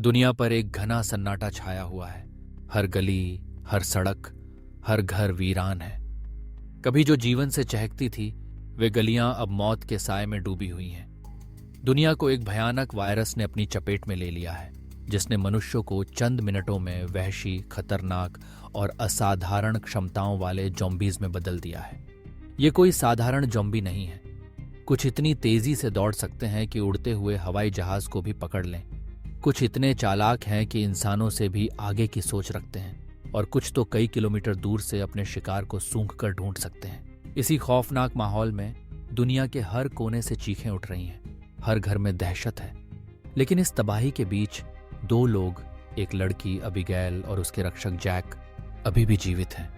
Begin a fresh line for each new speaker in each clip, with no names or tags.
दुनिया पर एक घना सन्नाटा छाया हुआ है। हर गली, हर सड़क, हर घर वीरान है। कभी जो जीवन से चहकती थी, वे गलियां अब मौत के साए में डूबी हुई हैं। दुनिया को एक भयानक वायरस ने अपनी चपेट में ले लिया है, जिसने मनुष्यों को चंद मिनटों में वहशी, खतरनाक और असाधारण क्षमताओं वाले ज़ॉम्बीज़ में बदल दिया है। ये कोई साधारण ज़ॉम्बी नहीं है। कुछ इतनी तेजी से दौड़ सकते हैं कि उड़ते हुए हवाई जहाज को भी पकड़ लें। कुछ इतने चालाक हैं कि इंसानों से भी आगे की सोच रखते हैं, और कुछ तो कई किलोमीटर दूर से अपने शिकार को सूंघ कर ढूंढ सकते हैं। इसी खौफनाक माहौल में दुनिया के हर कोने से चीखें उठ रही हैं। हर घर में दहशत है। लेकिन इस तबाही के बीच दो लोग, एक लड़की अबीगैल और उसके रक्षक जैक, अभी भी जीवित हैं।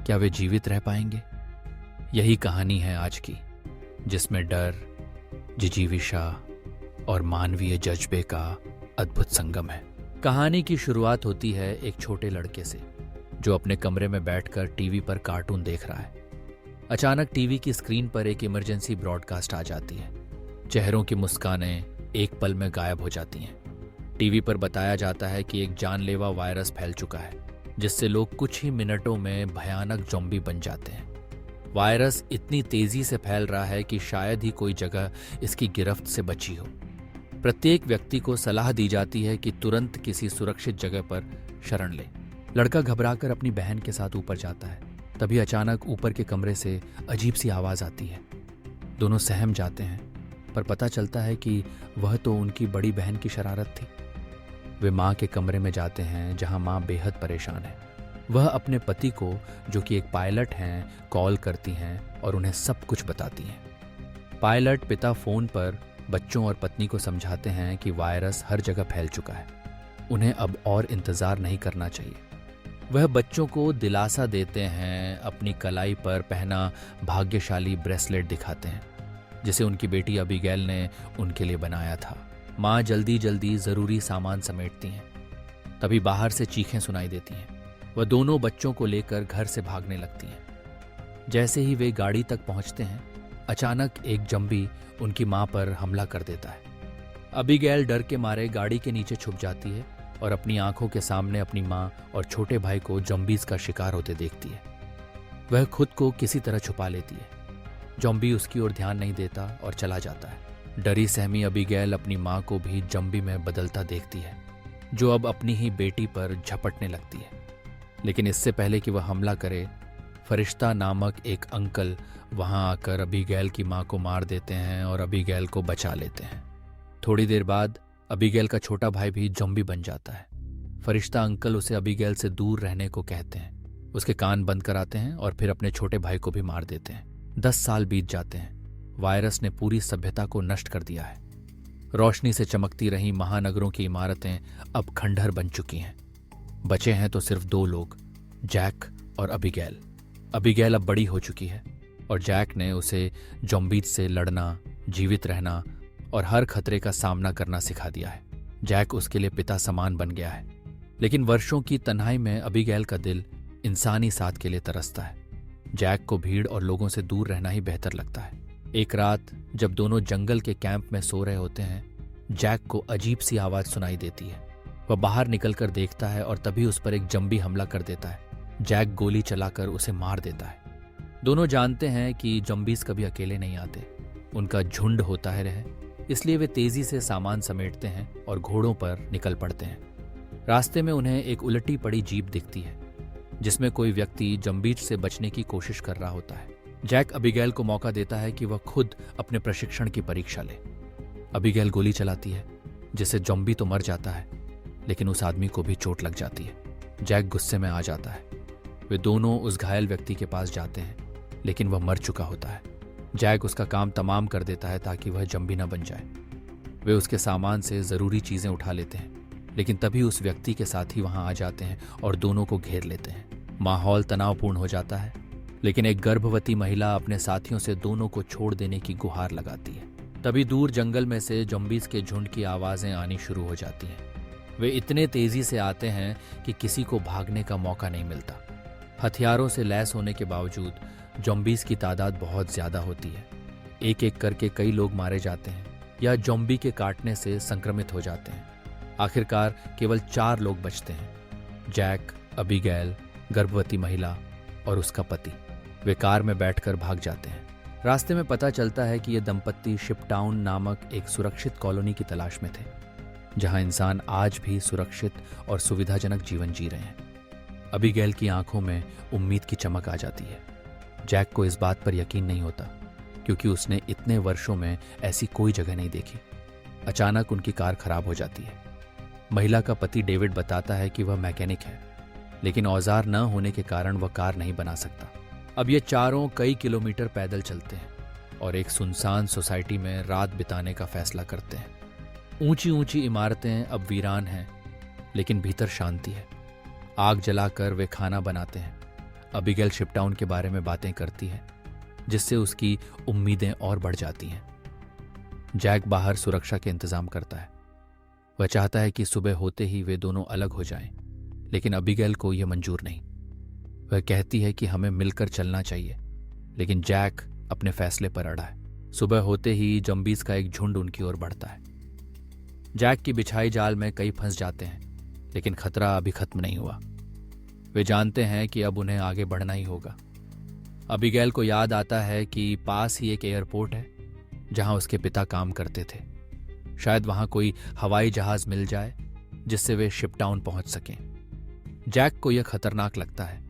क्या वे जीवित रह पाएंगे? यही कहानी है आज की, जिसमें डर, जिजीविषा और मानवीय जज्बे का अद्भुत संगम है। कहानी की शुरुआत होती है एक छोटे लड़के से, जो अपने कमरे में बैठकर टीवी पर कार्टून देख रहा है। अचानक टीवी की स्क्रीन पर एक इमरजेंसी ब्रॉडकास्ट आ जाती है। चेहरों की मुस्कानें एक पल में गायब हो जाती हैं। टीवी पर बताया जाता है कि एक जानलेवा वायरस फैल चुका है, जिससे लोग कुछ ही मिनटों में भयानक ज़ॉम्बी बन जाते हैं। वायरस इतनी तेजी से फैल रहा है कि शायद ही कोई जगह इसकी गिरफ्त से बची हो। प्रत्येक व्यक्ति को सलाह दी जाती है कि तुरंत किसी सुरक्षित जगह पर शरण ले। लड़का घबराकर अपनी बहन के साथ ऊपर जाता है। तभी अचानक ऊपर के कमरे से अजीब सी आवाज आती है। दोनों सहम जाते हैं, पर पता चलता है कि वह तो उनकी बड़ी बहन की शरारत थी। वे माँ के कमरे में जाते हैं, जहाँ माँ बेहद परेशान है। वह अपने पति को, जो कि एक पायलट हैं, कॉल करती हैं और उन्हें सब कुछ बताती हैं। पायलट पिता फोन पर बच्चों और पत्नी को समझाते हैं कि वायरस हर जगह फैल चुका है। उन्हें अब और इंतजार नहीं करना चाहिए। वह बच्चों को दिलासा देते हैं, अपनी कलाई पर पहना भाग्यशाली ब्रेसलेट दिखाते हैं, जिसे उनकी बेटी अबीगैल ने उनके लिए बनाया था। माँ जल्दी जल्दी जरूरी सामान समेटती हैं। तभी बाहर से चीखें सुनाई देती हैं। वह दोनों बच्चों को लेकर घर से भागने लगती हैं। जैसे ही वे गाड़ी तक पहुंचते हैं, अचानक एक ज़ॉम्बी उनकी माँ पर हमला कर देता है। अबीगैल डर के मारे गाड़ी के नीचे छुप जाती है और अपनी आंखों के सामने अपनी माँ और छोटे भाई को ज़ॉम्बीज़ का शिकार होते देखती है। वह खुद को किसी तरह छुपा लेती है। ज़ॉम्बी उसकी ओर ध्यान नहीं देता और चला जाता है। डरी सहमी अबीगैल अपनी माँ को भी ज़ॉम्बी में बदलता देखती है, जो अब अपनी ही बेटी पर झपटने लगती है। लेकिन इससे पहले कि वह हमला करे, फरिश्ता नामक एक अंकल वहां आकर अबीगैल की मां को मार देते हैं और अबीगैल को बचा लेते हैं। थोड़ी देर बाद अबीगैल का छोटा भाई भी ज़ॉम्बी बन जाता है। फरिश्ता अंकल उसे अबीगैल से दूर रहने को कहते हैं, उसके कान बंद कराते हैं और फिर अपने छोटे भाई को भी मार देते हैं। 10 साल बीत जाते हैं। वायरस ने पूरी सभ्यता को नष्ट कर दिया है। रोशनी से चमकती रही महानगरों की इमारतें अब खंडहर बन चुकी हैं। बचे हैं तो सिर्फ 2 लोग, जैक और अबीगैल। अबीगैल अब बड़ी हो चुकी है और जैक ने उसे ज़ॉम्बीज़ से लड़ना, जीवित रहना और हर खतरे का सामना करना सिखा दिया है। जैक उसके लिए पिता समान बन गया है। लेकिन वर्षों की तन्हाई में अबीगैल का दिल इंसानी साथ के लिए तरसता है। जैक को भीड़ और लोगों से दूर रहना ही बेहतर लगता है। एक रात जब दोनों जंगल के कैंप में सो रहे होते हैं, जैक को अजीब सी आवाज़ सुनाई देती है। वह बाहर निकलकर देखता है और तभी उस पर एक ज़ॉम्बी हमला कर देता है। जैक गोली चलाकर उसे मार देता है। दोनों जानते हैं कि ज़ॉम्बीज़ कभी अकेले नहीं आते, उनका झुंड होता है रहे। इसलिए वे तेजी से सामान समेटते हैं और घोड़ों पर निकल पड़ते हैं। रास्ते में उन्हें एक उलटी पड़ी जीप दिखती है, जिसमें कोई व्यक्ति ज़ॉम्बीज़ से बचने की कोशिश कर रहा होता है। जैक अबीगैल को मौका देता है कि वह खुद अपने प्रशिक्षण की परीक्षा ले। अबीगैल गोली चलाती है, जिससे ज़ॉम्बी तो मर जाता है, लेकिन उस आदमी को भी चोट लग जाती है। जैक गुस्से में आ जाता है। वे दोनों उस घायल व्यक्ति के पास जाते हैं, लेकिन वह मर चुका होता है। जैक उसका काम तमाम कर देता है ताकि वह ज़ॉम्बी न बन जाए। वे उसके सामान से ज़रूरी चीज़ें उठा लेते हैं, लेकिन तभी उस व्यक्ति के साथ ही वहां आ जाते हैं और दोनों को घेर लेते हैं। माहौल तनावपूर्ण हो जाता है, लेकिन एक गर्भवती महिला अपने साथियों से दोनों को छोड़ देने की गुहार लगाती है। तभी दूर जंगल में से ज़ॉम्बीज़ के झुंड की आवाज़ें आनी शुरू हो जाती हैं। वे इतने तेजी से आते हैं कि किसी को भागने का मौका नहीं मिलता। हथियारों से लैस होने के बावजूद ज़ॉम्बीज़ की तादाद बहुत ज़्यादा होती है। एक एक करके कई लोग मारे जाते हैं या ज़ॉम्बी के काटने से संक्रमित हो जाते हैं। आखिरकार केवल 4 लोग बचते हैं, जैक, अबीगैल, गर्भवती महिला और उसका पति। वे कार में बैठकर भाग जाते हैं। रास्ते में पता चलता है कि ये दंपत्ति शिपटाउन नामक एक सुरक्षित कॉलोनी की तलाश में थे, जहां इंसान आज भी सुरक्षित और सुविधाजनक जीवन जी रहे हैं। अबीगैल की आंखों में उम्मीद की चमक आ जाती है। जैक को इस बात पर यकीन नहीं होता, क्योंकि उसने इतने वर्षों में ऐसी कोई जगह नहीं देखी। अचानक उनकी कार खराब हो जाती है। महिला का पति डेविड बताता है कि वह मैकेनिक है, लेकिन औजार न होने के कारण वह कार नहीं बना सकता। अब ये चारों कई किलोमीटर पैदल चलते हैं और एक सुनसान सोसाइटी में रात बिताने का फैसला करते हैं। ऊंची ऊंची इमारतें अब वीरान हैं, लेकिन भीतर शांति है। आग जलाकर वे खाना बनाते हैं। अबीगैल शिपटाउन के बारे में बातें करती है, जिससे उसकी उम्मीदें और बढ़ जाती हैं। जैक बाहर सुरक्षा के इंतजाम करता है। वह चाहता है कि सुबह होते ही वे दोनों अलग हो जाएं, लेकिन अबीगैल को यह मंजूर नहीं। वह कहती है कि हमें मिलकर चलना चाहिए, लेकिन जैक अपने फैसले पर अड़ा है। सुबह होते ही जम्बीज का एक झुंड उनकी ओर बढ़ता है। जैक की बिछाई जाल में कई फंस जाते हैं, लेकिन खतरा अभी खत्म नहीं हुआ। वे जानते हैं कि अब उन्हें आगे बढ़ना ही होगा। अबीगैल को याद आता है कि पास ही एक एयरपोर्ट है, जहां उसके पिता काम करते थे। शायद वहां कोई हवाई जहाज मिल जाए, जिससे वे शिपटाउन पहुंच सकें। जैक को यह खतरनाक लगता है,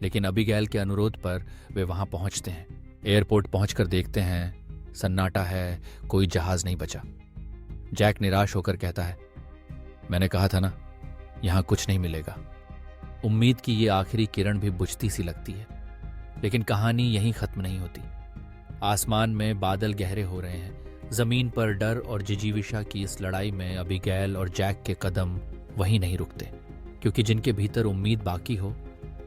लेकिन अबीगैल के अनुरोध पर वे वहां पहुंचते हैं। एयरपोर्ट पहुंचकर देखते हैं, सन्नाटा है, कोई जहाज नहीं बचा। जैक निराश होकर कहता है, मैंने कहा था ना, यहां कुछ नहीं मिलेगा। उम्मीद की ये आखिरी किरण भी बुझती सी लगती है, लेकिन कहानी यहीं खत्म नहीं होती। आसमान में बादल गहरे हो रहे हैं। जमीन पर डर और जिजीविशा की इस लड़ाई में अबीगैल और जैक के कदम वहीं नहीं रुकते, क्योंकि जिनके भीतर उम्मीद बाकी हो,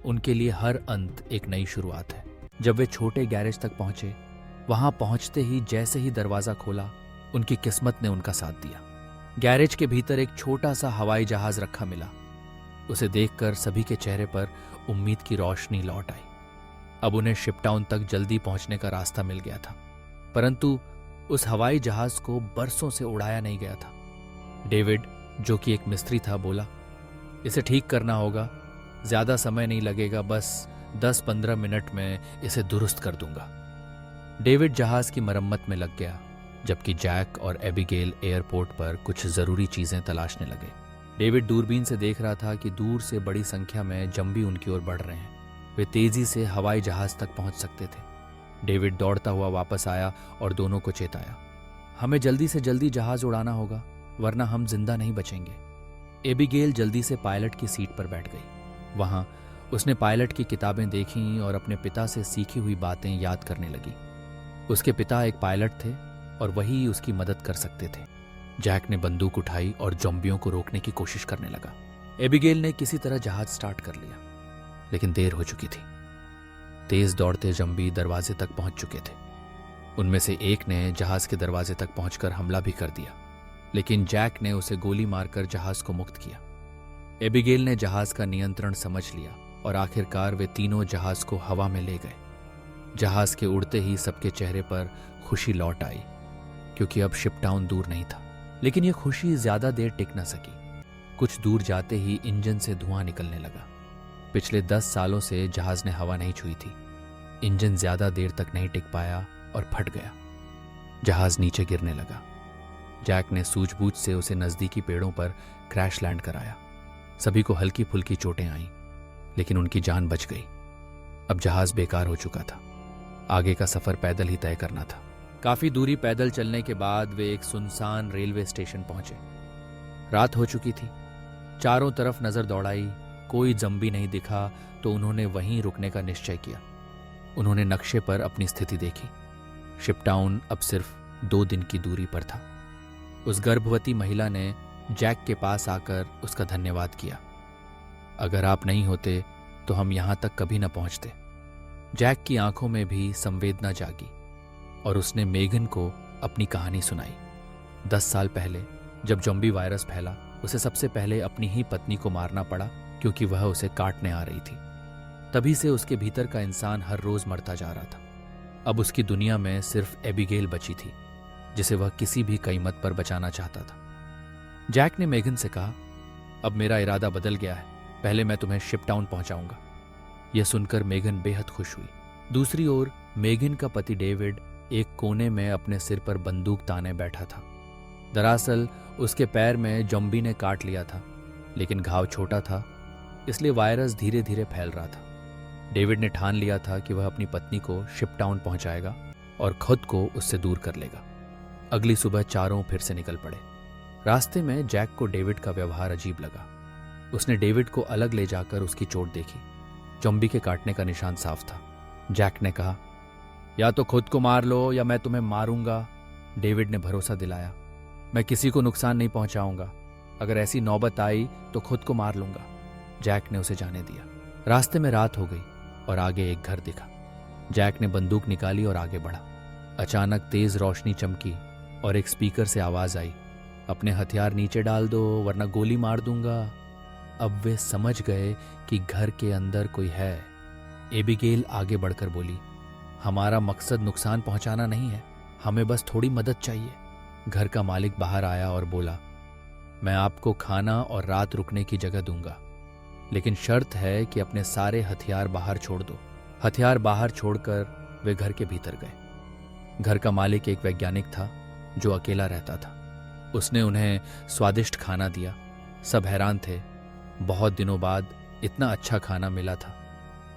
उनके लिए हर अंत एक नई शुरुआत है। जब वे छोटे गैरेज तक पहुंचे, वहां पहुंचते ही जैसे ही दरवाजा खोला, उनकी किस्मत ने उनका साथ दिया। गैरेज के भीतर एक छोटा सा हवाई जहाज रखा मिला। उसे देखकर सभी के चेहरे पर उम्मीद की रोशनी लौट आई। अब उन्हें शिपटाउन तक जल्दी पहुंचने का रास्ता मिल गया था, परंतु उस हवाई जहाज को बरसों से उड़ाया नहीं गया था। डेविड, जो कि एक मिस्त्री था, बोला, इसे ठीक करना होगा, ज्यादा समय नहीं लगेगा, बस 10-15 मिनट में इसे दुरुस्त कर दूंगा। डेविड जहाज की मरम्मत में लग गया, जबकि जैक और एबिगेल एयरपोर्ट पर कुछ जरूरी चीजें तलाशने लगे। डेविड दूरबीन से देख रहा था कि दूर से बड़ी संख्या में जंबी उनकी ओर बढ़ रहे हैं। वे तेजी से हवाई जहाज तक पहुंच सकते थे। डेविड दौड़ता हुआ वापस आया और दोनों को चेताया, हमें जल्दी से जल्दी जहाज उड़ाना होगा, वरना हम जिंदा नहीं बचेंगे। एबिगेल जल्दी से पायलट की सीट पर बैठ गई। वहां उसने पायलट की किताबें देखीं और अपने पिता से सीखी हुई बातें याद करने लगी। उसके पिता एक पायलट थे और वही उसकी मदद कर सकते थे। जैक ने बंदूक उठाई और ज़ॉम्बियों को रोकने की कोशिश करने लगा। एबिगेल ने किसी तरह जहाज स्टार्ट कर लिया, लेकिन देर हो चुकी थी। तेज दौड़ते ज़ॉम्बी दरवाजे तक पहुंच चुके थे। उनमें से एक ने जहाज के दरवाजे तक पहुंचकर हमला भी कर दिया, लेकिन जैक ने उसे गोली मारकर जहाज को मुक्त किया। एबिगेल ने जहाज का नियंत्रण समझ लिया और आखिरकार वे तीनों जहाज को हवा में ले गए। जहाज के उड़ते ही सबके चेहरे पर खुशी लौट आई, क्योंकि अब शिपटाउन दूर नहीं था। लेकिन यह खुशी ज्यादा देर टिक न सकी। कुछ दूर जाते ही इंजन से धुआं निकलने लगा। पिछले 10 सालों से जहाज ने हवा नहीं छुई थी। इंजन ज्यादा देर तक नहीं टिक पाया और फट गया। जहाज नीचे गिरने लगा। जैक ने सूझबूझ से उसे नजदीकी पेड़ों पर क्रैश लैंड कराया। सभी को हल्की फुल्की चोटें आईं, लेकिन उनकी जान बच गई। अब जहाज बेकार हो चुका था। आगे का सफर पैदल ही तय करना था। काफी दूरी पैदल चलने के बाद वे एक सुनसान रेलवे स्टेशन पहुंचे। रात हो चुकी थी। चारों तरफ नजर दौड़ाई, कोई ज़ॉम्बी नहीं दिखा तो उन्होंने वहीं रुकने का निश्चय किया। उन्होंने नक्शे पर अपनी स्थिति देखी। शिपटाउन अब सिर्फ 2 दिन की दूरी पर था। उस गर्भवती महिला ने जैक के पास आकर उसका धन्यवाद किया। अगर आप नहीं होते तो हम यहां तक कभी न पहुंचते। जैक की आंखों में भी संवेदना जागी और उसने मेगन को अपनी कहानी सुनाई। 10 साल पहले जब ज़ॉम्बी वायरस फैला, उसे सबसे पहले अपनी ही पत्नी को मारना पड़ा, क्योंकि वह उसे काटने आ रही थी। तभी से उसके भीतर का इंसान हर रोज मरता जा रहा था। अब उसकी दुनिया में सिर्फ एबिगेल बची थी, जिसे वह किसी भी कीमत पर बचाना चाहता था। जैक ने मेगन से कहा, अब मेरा इरादा बदल गया है, पहले मैं तुम्हें शिपटाउन पहुंचाऊंगा। यह सुनकर मेगन बेहद खुश हुई। दूसरी ओर मेगन का पति डेविड एक कोने में अपने सिर पर बंदूक ताने बैठा था। दरअसल उसके पैर में ज़ॉम्बी ने काट लिया था, लेकिन घाव छोटा था, इसलिए वायरस धीरे धीरे फैल रहा था। डेविड ने ठान लिया था कि वह अपनी पत्नी को शिपटाउन पहुंचाएगा और खुद को उससे दूर कर लेगा। अगली सुबह चारों फिर से निकल पड़े। रास्ते में जैक को डेविड का व्यवहार अजीब लगा। उसने डेविड को अलग ले जाकर उसकी चोट देखी। ज़ॉम्बी के काटने का निशान साफ था। जैक ने कहा, या तो खुद को मार लो या मैं तुम्हें मारूंगा। डेविड ने भरोसा दिलाया, मैं किसी को नुकसान नहीं पहुंचाऊंगा, अगर ऐसी नौबत आई तो खुद को मार लूंगा। जैक ने उसे जाने दिया। रास्ते में रात हो गई और आगे एक घर दिखा। जैक ने बंदूक निकाली और आगे बढ़ा। अचानक तेज रोशनी चमकी और एक स्पीकर से आवाज आई, अपने हथियार नीचे डाल दो वरना गोली मार दूंगा। अब वे समझ गए कि घर के अंदर कोई है। एबिगेल आगे बढ़कर बोली, हमारा मकसद नुकसान पहुंचाना नहीं है, हमें बस थोड़ी मदद चाहिए। घर का मालिक बाहर आया और बोला, मैं आपको खाना और रात रुकने की जगह दूंगा, लेकिन शर्त है कि अपने सारे हथियार बाहर छोड़ दो। हथियार बाहर छोड़कर वे घर के भीतर गए। घर का मालिक एक वैज्ञानिक था जो अकेला रहता था। उसने उन्हें स्वादिष्ट खाना दिया। सब हैरान थे, बहुत दिनों बाद इतना अच्छा खाना मिला था।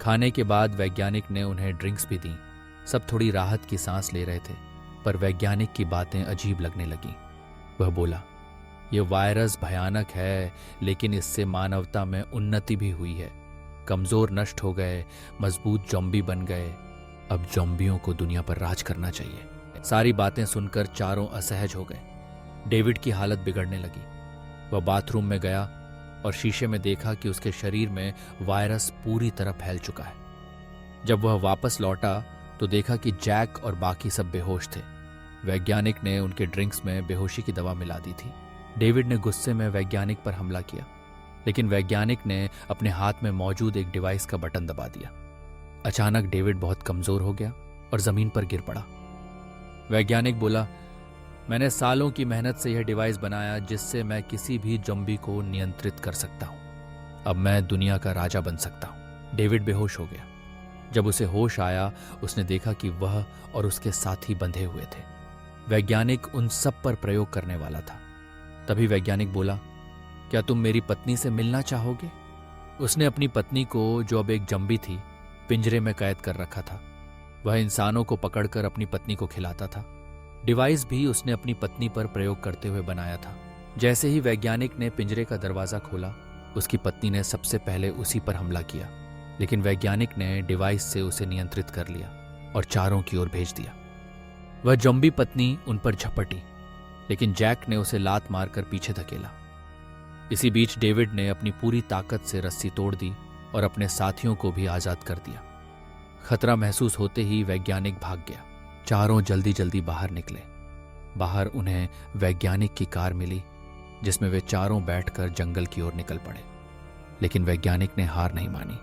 खाने के बाद वैज्ञानिक ने उन्हें ड्रिंक्स भी दी। सब थोड़ी राहत की सांस ले रहे थे, पर वैज्ञानिक की बातें अजीब लगने लगीं। वह बोला, यह वायरस भयानक है, लेकिन इससे मानवता में उन्नति भी हुई है। कमजोर नष्ट हो गए, मजबूत ज़ॉम्बी बन गए। अब ज़ॉम्बियों को दुनिया पर राज करना चाहिए। सारी बातें सुनकर चारों असहज हो गए। डेविड की हालत बिगड़ने लगी। वह बाथरूम में गया और शीशे में देखा कि उसके शरीर में वायरस पूरी तरह फैल चुका है। जब वह वापस लौटा तो देखा कि जैक और बाकी सब बेहोश थे। वैज्ञानिक ने उनके ड्रिंक्स में बेहोशी की दवा मिला दी थी। डेविड ने गुस्से में वैज्ञानिक पर हमला किया, लेकिन वैज्ञानिक ने अपने हाथ में मौजूद एक डिवाइस का बटन दबा दिया। अचानक डेविड बहुत कमजोर हो गया और जमीन पर गिर पड़ा। वैज्ञानिक बोला, मैंने सालों की मेहनत से यह डिवाइस बनाया जिससे मैं किसी भी ज़ॉम्बी को नियंत्रित कर सकता हूं। अब मैं दुनिया का राजा बन सकता हूं। डेविड बेहोश हो गया। जब उसे होश आया, उसने देखा कि वह और उसके साथी बंधे हुए थे। वैज्ञानिक उन सब पर प्रयोग करने वाला था। तभी वैज्ञानिक बोला, क्या तुम मेरी पत्नी से मिलना चाहोगे? उसने अपनी पत्नी को, जो अब एक ज़ॉम्बी थी, पिंजरे में कैद कर रखा था। वह इंसानों को पकड़कर अपनी पत्नी को खिलाता था। डिवाइस भी उसने अपनी पत्नी पर प्रयोग करते हुए बनाया था। जैसे ही वैज्ञानिक ने पिंजरे का दरवाजा खोला, उसकी पत्नी ने सबसे पहले उसी पर हमला किया, लेकिन वैज्ञानिक ने डिवाइस से उसे नियंत्रित कर लिया और चारों की ओर भेज दिया। वह ज़ॉम्बी पत्नी उन पर झपटी, लेकिन जैक ने उसे लात मारकर पीछे धकेला। इसी बीच डेविड ने अपनी पूरी ताकत से रस्सी तोड़ दी और अपने साथियों को भी आजाद कर दिया। खतरा महसूस होते ही वैज्ञानिक भाग गया। चारों जल्दी जल्दी बाहर निकले। बाहर उन्हें वैज्ञानिक की कार मिली, जिसमें वे चारों बैठकर जंगल की ओर निकल पड़े। लेकिन वैज्ञानिक ने हार नहीं मानी।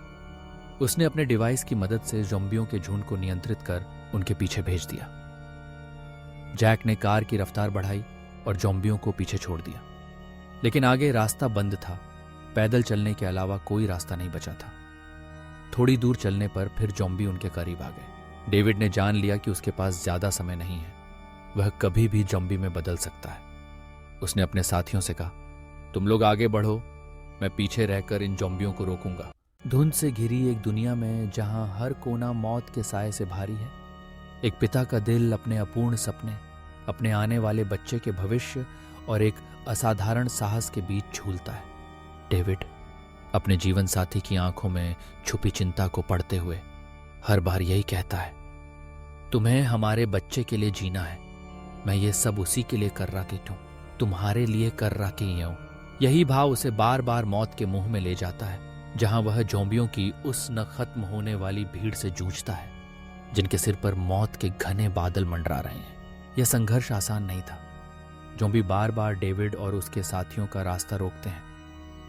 उसने अपने डिवाइस की मदद से ज़ॉम्बियों के झुंड को नियंत्रित कर उनके पीछे भेज दिया। जैक ने कार की रफ्तार बढ़ाई और ज़ॉम्बियों को पीछे छोड़ दिया, लेकिन आगे रास्ता बंद था। पैदल चलने के अलावा कोई रास्ता नहीं बचा था। थोड़ी दूर चलने पर फिर ज़ॉम्बी उनके करीब आ गए। डेविड ने जान लिया कि उसके पास ज्यादा समय नहीं है, वह कभी भी ज़ॉम्बी में बदल सकता है। उसने अपने साथियों से कहा, तुम लोग आगे बढ़ो, मैं पीछे रहकर इन ज़ॉम्बियों को रोकूंगा। धुंध से घिरी एक दुनिया में जहां हर कोना मौत के साए से भारी है, एक पिता का दिल अपने अपूर्ण सपने, अपने आने वाले बच्चे के भविष्य और एक असाधारण साहस के बीच झूलता है। डेविड अपने जीवन साथी की आंखों में छुपी चिंता को पढ़ते हुए हर बार यही कहता है, तुम्हें हमारे बच्चे के लिए जीना है। मैं ये सब उसी के लिए कर रहा हूं, तुम्हारे लिए कर रहा हूं। यही भाव उसे बार बार मौत के मुंह में ले जाता है, जहां वह ज़ॉम्बियों की उस न खत्म होने वाली भीड़ से जूझता है, जिनके सिर पर मौत के घने बादल मंडरा रहे हैं। यह संघर्ष आसान नहीं था। ज़ॉम्बी बार बार डेविड और उसके साथियों का रास्ता रोकते हैं।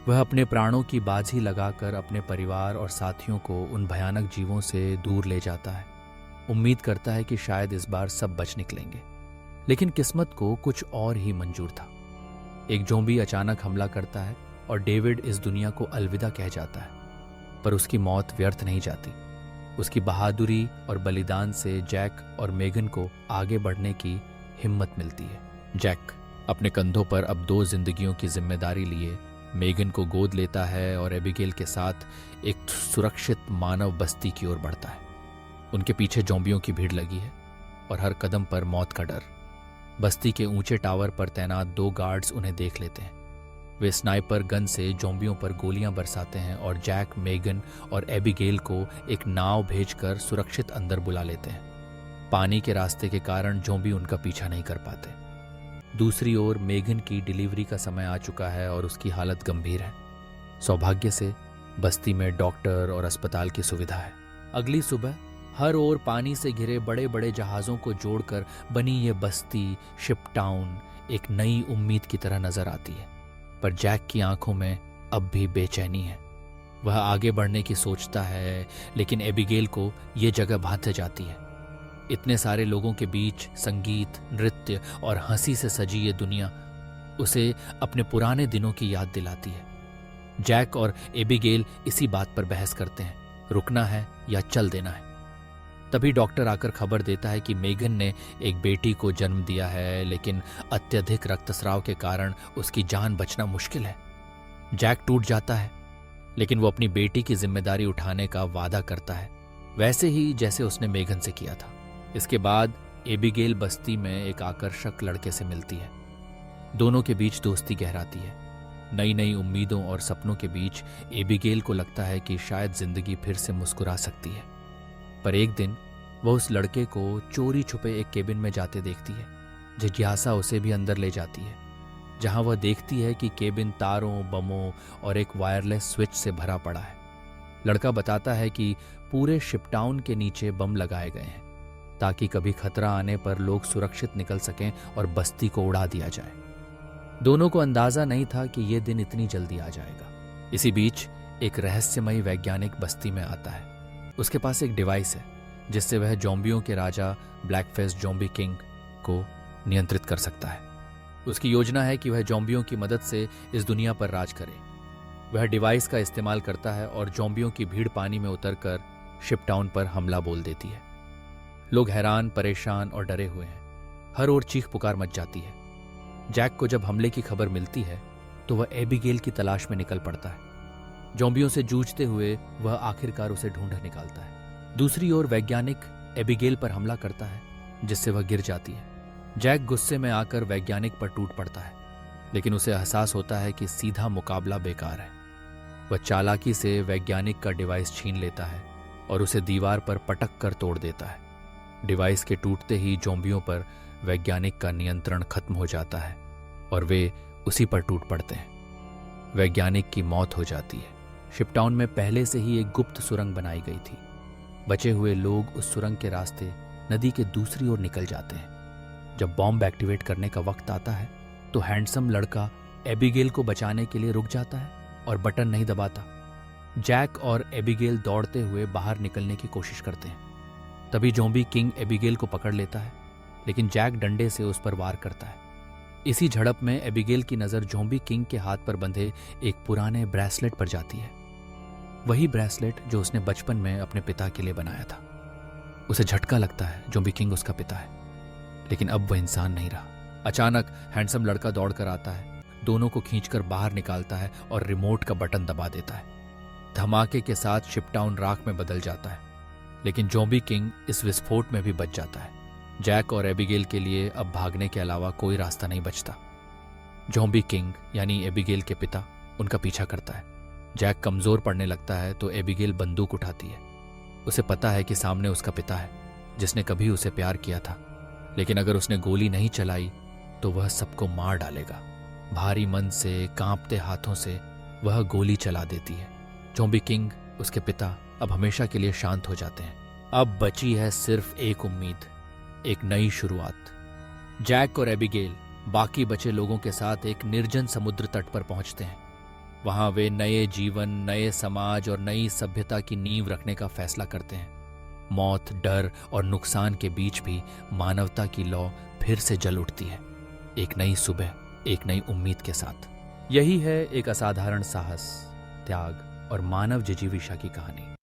वह अपने प्राणों की बाजी लगाकर अपने परिवार और साथियों को उन भयानक जीवों से दूर ले जाता है। उम्मीद करता है कि शायद इस बार सब बच निकलेंगे, लेकिन किस्मत को कुछ और ही मंजूर था। एक ज़ॉम्बी अचानक हमला करता है और डेविड इस दुनिया को अलविदा कह जाता है। पर उसकी मौत व्यर्थ नहीं जाती। उसकी बहादुरी और बलिदान से जैक और मेगन को आगे बढ़ने की हिम्मत मिलती है। जैक अपने कंधों पर अब 2 जिंदगियों की जिम्मेदारी लिए मेगन को गोद लेता है और एबिगेल के साथ एक सुरक्षित मानव बस्ती की ओर बढ़ता है। उनके पीछे ज़ॉम्बियों की भीड़ लगी है और हर कदम पर मौत का डर। बस्ती के ऊंचे टावर पर तैनात 2 गार्ड्स उन्हें देख लेते हैं। वे स्नाइपर गन से ज़ॉम्बियों पर गोलियां बरसाते हैं और जैक, मेगन और एबिगेल को एक नाव भेजकर सुरक्षित अंदर बुला लेते हैं। पानी के रास्ते के कारण ज़ॉम्बी उनका पीछा नहीं कर पाते। दूसरी ओर मेगन की डिलीवरी का समय आ चुका है और उसकी हालत गंभीर है। सौभाग्य से बस्ती में डॉक्टर और अस्पताल की सुविधा है। अगली सुबह हर ओर पानी से घिरे बड़े बड़े जहाज़ों को जोड़कर बनी ये बस्ती शिप टाउन एक नई उम्मीद की तरह नजर आती है। पर जैक की आंखों में अब भी बेचैनी है। वह आगे बढ़ने की सोचता है, लेकिन एबिगेल को यह जगह भाते जाती है। इतने सारे लोगों के बीच संगीत, नृत्य और हंसी से सजी ये दुनिया उसे अपने पुराने दिनों की याद दिलाती है। जैक और एबिगेल इसी बात पर बहस करते हैं, रुकना है या चल देना है। तभी डॉक्टर आकर खबर देता है कि मेगन ने एक बेटी को जन्म दिया है, लेकिन अत्यधिक रक्तस्राव के कारण उसकी जान बचना मुश्किल है। जैक टूट जाता है, लेकिन वो अपनी बेटी की जिम्मेदारी उठाने का वादा करता है, वैसे ही जैसे उसने मेगन से किया था। इसके बाद एबिगेल बस्ती में एक आकर्षक लड़के से मिलती है। दोनों के बीच दोस्ती गहराती है। नई नई उम्मीदों और सपनों के बीच एबिगेल को लगता है कि शायद जिंदगी फिर से मुस्कुरा सकती है। पर एक दिन वह उस लड़के को चोरी छुपे एक केबिन में जाते देखती है। जिज्ञासा उसे भी अंदर ले जाती है, जहां वह देखती है कि केबिन तारों, बमों और एक वायरलेस स्विच से भरा पड़ा है। लड़का बताता है कि पूरे शिपटाउन के नीचे बम लगाए गए हैं, ताकि कभी खतरा आने पर लोग सुरक्षित निकल सकें और बस्ती को उड़ा दिया जाए। दोनों को अंदाजा नहीं था कि यह दिन इतनी जल्दी आ जाएगा। इसी बीच एक रहस्यमयी वैज्ञानिक बस्ती में आता है। उसके पास एक डिवाइस है जिससे वह ज़ॉम्बियों के राजा ब्लैकफेस ज़ॉम्बी किंग को नियंत्रित कर सकता है। उसकी योजना है कि वह ज़ॉम्बियों की मदद से इस दुनिया पर राज करे। वह डिवाइस का इस्तेमाल करता है और ज़ॉम्बियों की भीड़ पानी में उतरकर शिपटाउन पर हमला बोल देती है। लोग हैरान, परेशान और डरे हुए हैं। हर ओर चीख पुकार मच जाती है। जैक को जब हमले की खबर मिलती है तो वह एबिगेल की तलाश में निकल पड़ता है। ज़ॉम्बियों से जूझते हुए वह आखिरकार उसे ढूंढ निकालता है। दूसरी ओर वैज्ञानिक एबिगेल पर हमला करता है, जिससे वह गिर जाती है। जैक गुस्से में आकर वैज्ञानिक पर टूट पड़ता है, लेकिन उसे एहसास होता है कि सीधा मुकाबला बेकार है। वह चालाकी से वैज्ञानिक का डिवाइस छीन लेता है और उसे दीवार पर पटक कर तोड़ देता है। डिवाइस के टूटते ही ज़ॉम्बियों पर वैज्ञानिक का नियंत्रण खत्म हो जाता है और वे उसी पर टूट पड़ते हैं। वैज्ञानिक की मौत हो जाती है। शिपटाउन में पहले से ही एक गुप्त सुरंग बनाई गई थी। बचे हुए लोग उस सुरंग के रास्ते नदी के दूसरी ओर निकल जाते हैं। जब बॉम्ब एक्टिवेट करने का वक्त आता है तो हैंडसम लड़का एबिगेल को बचाने के लिए रुक जाता है और बटन नहीं दबाता। जैक और एबिगेल दौड़ते हुए बाहर निकलने की कोशिश करते हैं। तभी ज़ॉम्बी किंग एबिगेल को पकड़ लेता है, लेकिन जैक डंडे से उस पर वार करता है। इसी झड़प में एबिगेल की नज़र ज़ॉम्बी किंग के हाथ पर बंधे एक पुराने ब्रेसलेट पर जाती है। वही ब्रेसलेट जो उसने बचपन में अपने पिता के लिए बनाया था। उसे झटका लगता है ज़ॉम्बी किंग उसका पिता है, लेकिन अब वह इंसान नहीं रहा। अचानक हैंडसम लड़का दौड़कर आता है, दोनों को खींचकर बाहर निकालता है और रिमोट का बटन दबा देता है। धमाके के साथ शिपटाउन राख में बदल जाता है, लेकिन ज़ॉम्बी किंग इस विस्फोट में भी बच जाता है। जैक और एबिगेल के लिए अब भागने के अलावा कोई रास्ता नहीं बचता। ज़ॉम्बी किंग यानी एबिगेल के पिता उनका पीछा करता है। जैक कमजोर पड़ने लगता है तो एबिगेल बंदूक उठाती है। उसे पता है कि सामने उसका पिता है, जिसने कभी उसे प्यार किया था, लेकिन अगर उसने गोली नहीं चलाई तो वह सबको मार डालेगा। भारी मन से, कांपते हाथों से वह गोली चला देती है। ज़ॉम्बी किंग, उसके पिता, अब हमेशा के लिए शांत हो जाते हैं। अब बची है सिर्फ एक उम्मीद, एक नई शुरुआत। जैक और एबिगेल बाकी बचे लोगों के साथ एक निर्जन समुद्र तट पर पहुंचते हैं। वहां वे नए जीवन, नए समाज और नई सभ्यता की नींव रखने का फैसला करते हैं। मौत, डर और नुकसान के बीच भी मानवता की लौ फिर से जल उठती है। एक नई सुबह, एक नई उम्मीद के साथ। यही है एक असाधारण साहस, त्याग और मानव जिजीविषा की कहानी।